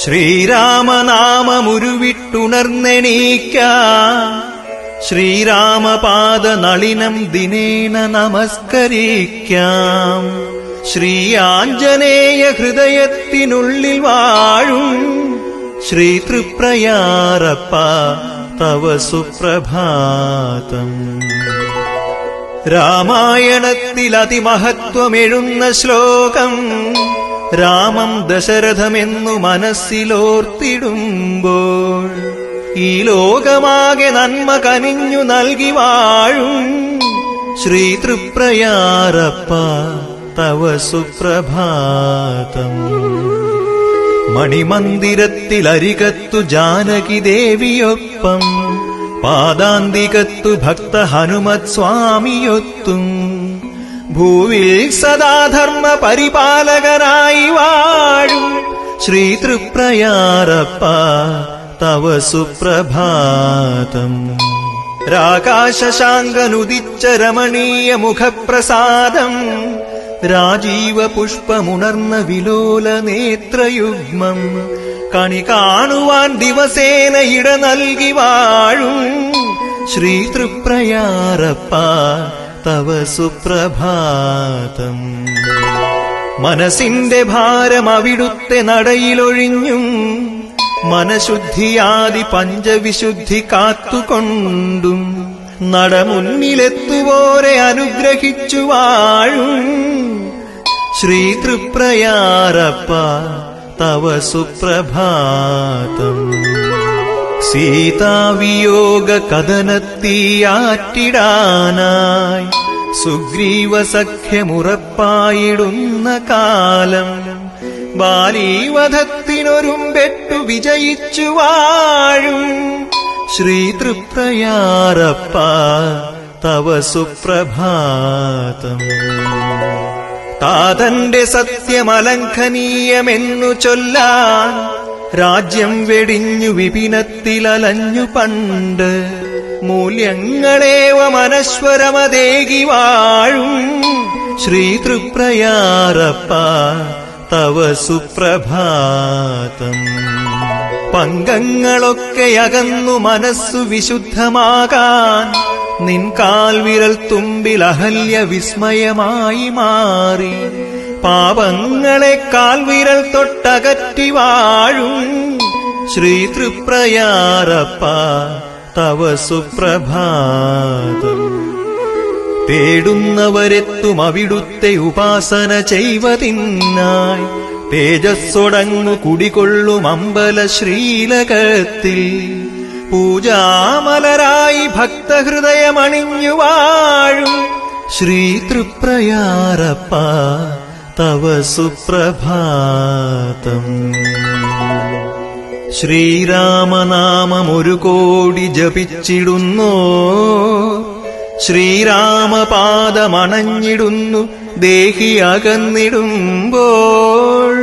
ശ്രീരാമനാമമുരുവിട്ടുണർന്നെണീക്കാം, ശ്രീരാമപാദനളിനം ദിനേന നമസ്കരിക്കാം. ശ്രീ ആഞ്ജനേയ ഹൃദയത്തിനുള്ളിൽ വാഴും ശ്രീ തൃപ്രയാരപ്പ തവ സുപ്രഭാതം. രാമായണത്തിൽ അതിമഹത്വമെഴുന്ന ശ്ലോകം രാമം ദശരഥമെന്നു മനസ്സിലോർത്തിടുമ്പോൾ ഈ ലോകമാകെ നന്മ കനിഞ്ഞു നൽകി വാഴും ശ്രീ തൃപ്രയാരപ്പ തവ സുപ്രഭാതം. മണിമന്ദിരത്തിലരികത്തു ജാനകി ദേവിയൊപ്പം, പാദാന്തികത്തു ഭക്ത ഹനുമത് സ്വാമിയൊത്തും, ഭൂവിൽ സദാധർമ്മ പരിപാലകനായി വാഴും ശ്രീ തൃപ്രയാരപ്പ തവ സുപ്രഭാതം. രാകാശശാങ്കനുദിച്ച രമണീയ മുഖപ്രസാദം, രാജീവ പുഷ്പമുണർന്ന വിലോല നേത്രയുഗ്മം, കണി കാണുവാൻ ദിവസേന ഇട നൽകി വാഴും ശ്രീ തൃപ്രയാരപ്പ തവ സുപ്രഭാതം. മനസ്സിന്റെ ഭാരം അവിടുത്തെ നടയിലൊഴിഞ്ഞും, മനഃശുദ്ധിയാദി പഞ്ചവിശുദ്ധി കാത്തുകൊണ്ടും, നടമുന്നിലെത്തുവോരെ അനുഗ്രഹിച്ചു വാഴും ശ്രീ തൃപ്രയാരപ്പ തവ സുപ്രഭാതം. സീതാവിയോഗ കഥനത്തീയാറ്റിടാനായി സുഗ്രീവ സഖ്യമുറപ്പായിടുന്ന കാലം, ബാലീവധത്തിനൊരുമ്പെട്ടു വിജയിച്ചു വാഴും ശ്രീ തൃപ്രയാരപ്പ തവ സുപ്രഭാതം. താതന്റെ സത്യമലംഘനീയമെന്നു ചൊല്ലാൻ രാജ്യം വെടിഞ്ഞു വിപിനത്തിലലഞ്ഞു പണ്ട്, മൂല്യങ്ങളേവ മനശ്വരമതേകി വാഴും ശ്രീ തൃപ്രയാരപ്പ തവ സുപ്രഭാതം. പങ്കങ്ങളൊക്കെ അകന്നു മനസ്സു വിശുദ്ധമാകാൻ, നിൻ കാൽവിരൽ തുമ്പിൽ അഹല്യ വിസ്മയമായി മാറി, പാപങ്ങളെ കാൽവിരൽ തൊട്ടകറ്റി വാഴും ശ്രീ തൃപ്രയാരപ്പ തവ സുപ്രഭാതം. തേടുന്നവരെത്തും അവിടുത്തെ ഉപാസന ചെയ്വതിനായി, തേജസ്സൊടങ്ങു കുടികൊള്ളും അമ്പല ശ്രീലകത്തിൽ, പൂജാമലരായി ഭക്തഹൃദയമണിഞ്ഞു വാഴും ശ്രീ തൃപ്രയാരപ്പ തവ സുപ്രഭാതം. ശ്രീരാമനാമമൊരു കോടി ജപിച്ചിടുന്നോ, ശ്രീരാമപാദമണഞ്ഞിടുന്നു ദേഹി അകന്നിടുമ്പോൾ.